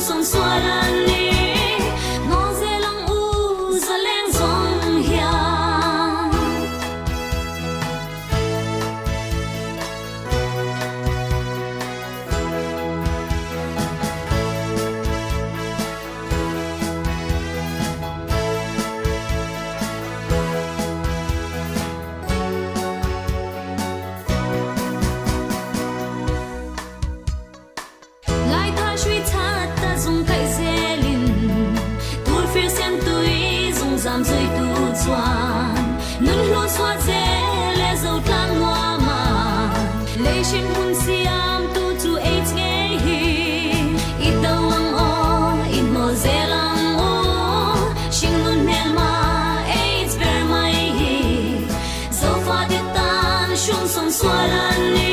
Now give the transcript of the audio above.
son soalan ni ngo zelang u zaleng zong hiang lai ta shui cha ta zong kai zelin tur fir sen tui zong zam zoi tu chuan nun lo swa ze le zo tlang wa ma le shin hun siam tu tu age nge hi I dawang o in mo zelang o shin nun nel ma age ver mai hi zo fa de tan shun son swalan ni